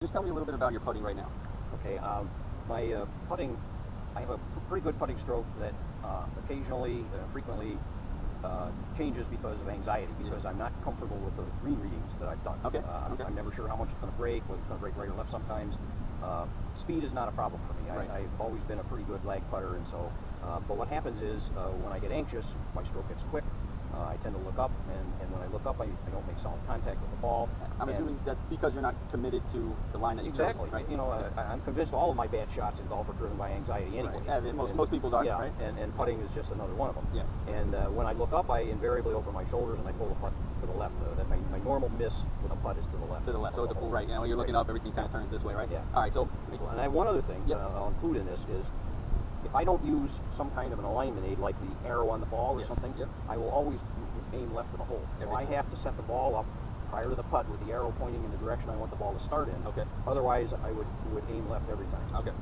Just tell me a little bit about your putting right now. Okay, my putting, I have a pretty good putting stroke that occasionally, frequently changes because of anxiety, because I'm not comfortable with the green readings that I've done. Okay. I'm never sure how much it's going to break, whether it's going to break right or left sometimes. Speed is not a problem for me. Right. I've always been a pretty good lag putter, and so, but what happens is when I get anxious, my stroke gets quick. I tend to look up, and when I look up, I don't make solid contact with the ball. I'm assuming that's because you're not committed to the line that you exactly. Right. You know, I'm convinced all of my bad shots in golf are driven by anxiety anyway. Right. Yeah, most people's are. Yeah, right. And putting is just another one of them. Yes. And when I look up, I invariably open my shoulders and I pull the putt to the left. That my normal miss with a putt is to the left. To the left. So it's a pull right. You know, you're looking up, everything kind of turns this way, right? Yeah. All right. So. And I have one other thing I'll include in this is, if I don't use some kind of an alignment aid like the arrow on the ball or something, I will always aim left of the hole. So I have to set the ball up prior to the putt with the arrow pointing in the direction I want the ball to start in. Okay. Otherwise, I would aim left every time. Okay.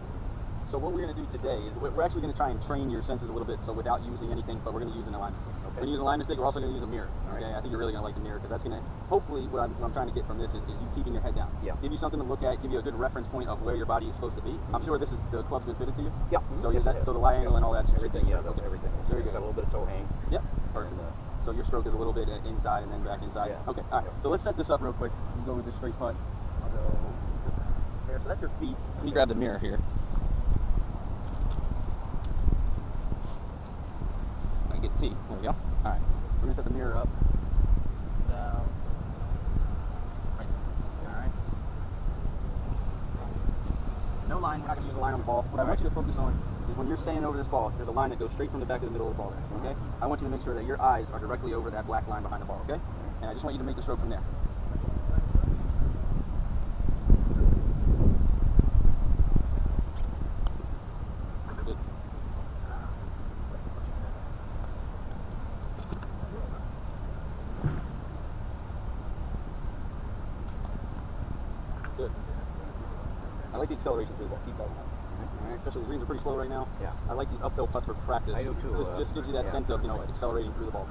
So what we're going to do today is we're actually going to try and train your senses a little bit, so without using anything, but we're going to use an alignment stick. Okay. We're going to use an alignment stick. We're also going to use a mirror. Okay. I think you're really going to like the mirror, because that's going to, hopefully, what I'm trying to get from this is you keeping your head down. Yeah. Give you something to look at, give you a good reference point of where your body is supposed to be. I'm sure the club's been fitted to you. Yeah. So so the lie angle and all that. Everything. Yeah. Okay. Everything. Very good. It's got a little bit of toe hang. Yep. Perfect. So your stroke is a little bit inside and then back inside. Yeah. Okay. All right. So let's set this up real quick. You go with the straight putt. I'll go there. So that's your feet. Let me grab the mirror here. Get the tee. There we go. Alright. We're going to set the mirror up. Down. Right. Alright. No line. We're not going to use a line on the ball. What I want you to focus on is when you're standing over this ball, there's a line that goes straight from the back to the middle of the ball there. Okay? I want you to make sure that your eyes are directly over that black line behind the ball. Okay? And I just want you to make the stroke from there. Good. Good. I like the acceleration through the ball. Keep that up. Right. Especially the greens are pretty slow right now. Yeah. I like these uphill putts for practice. I do too. Just gives you that sense of, accelerating through the ball.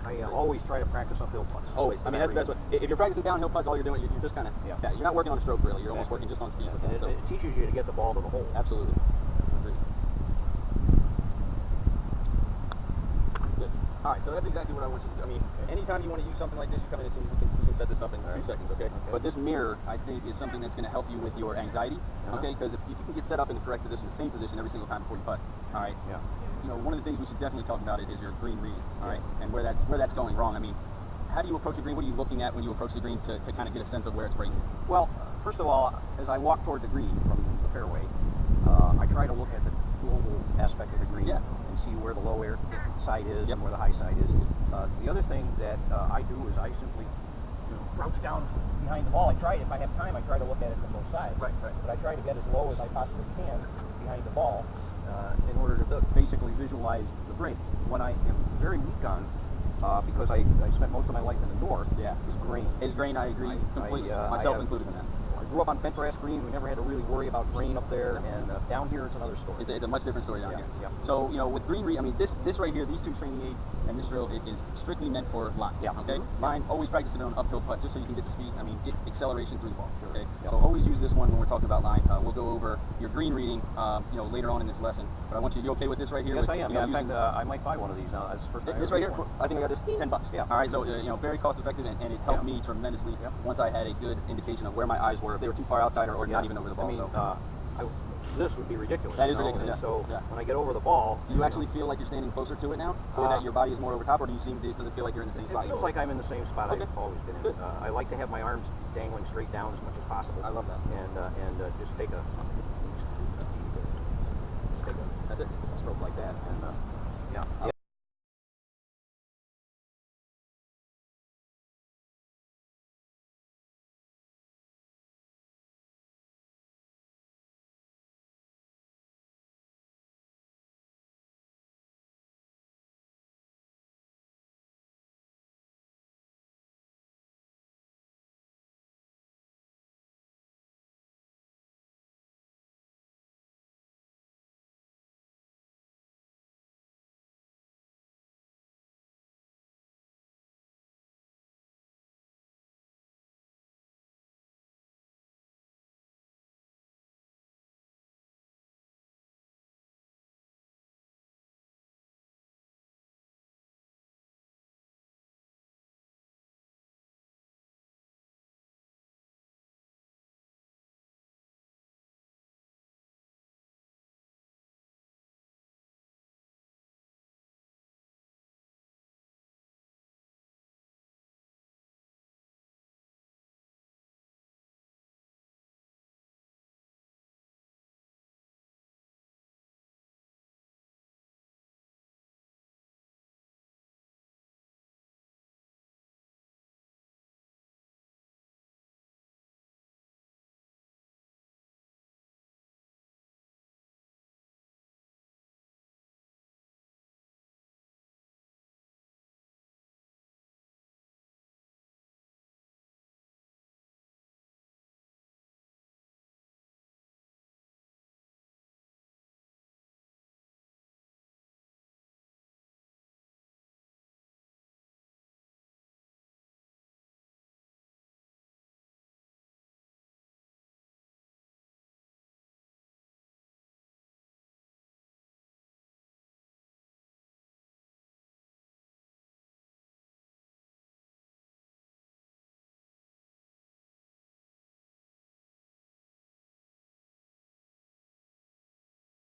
I always try to practice uphill putts. Always. I mean, that's the best way. If you're practicing downhill putts, all you're doing, you're just kind of, you're not working on a stroke really. You're almost working just on speed. And it teaches you to get the ball to the hole. Absolutely. Agreed. Good. All right, so that's exactly what I want you to do. I mean, anytime you want to use something like this, you come in and see, we can set this up in 2 seconds, okay? But this mirror, I think, is something that's going to help you with your anxiety, okay? Because if you can get set up in the correct position, the same position every single time before you putt, all right? Yeah. One of the things we should definitely talk about is your green reading, all right? And where that's going wrong. I mean, how do you approach a green? What are you looking at when you approach the green to kind of get a sense of where it's breaking? Well, first of all, as I walk toward the green from the fairway, I try to look at the global aspect of the green and see where the low air side is and where the high side is. The other thing that I do is I simply crouch down behind the ball. If I have time, I try to look at it from both sides. Right. But I try to get as low as I possibly can behind the ball in order to basically visualize the break. What I am very weak on, because I spent most of my life in the north, is grain. Is grain, I agree completely, myself included in that. I grew up on bent grass greens. We never had to really worry about grain up there, and down here it's another story. It's a much different story down here. Yeah. So, with green read, I mean, this right here, these two training aids and this drill is strictly meant for line. Yeah. Okay? Line, always practice it on uphill putt just so you can get the speed, get acceleration through the ball. Okay? So always use this one when we're talking about line. We'll go over your green reading, later on in this lesson. But I want you okay with this right here? Yes, I am. In fact, I might buy one of these now. That's the first time. This right here, I think I got this $10. Yeah. All right, so very cost effective, and it helped me tremendously once I had a good indication of where my eyes were, if they were too far outside or not even over the ball. I mean, this would be ridiculous. That is ridiculous. So when I get over the ball, do you actually feel like you're standing closer to it now, or that your body is more over top, or does it feel like you're in the same spot? It feels like I'm in the same spot I've always been in. Good. I like to have my arms dangling straight down as much as possible. I love that. And just take a That's it. stroke like that, and yeah.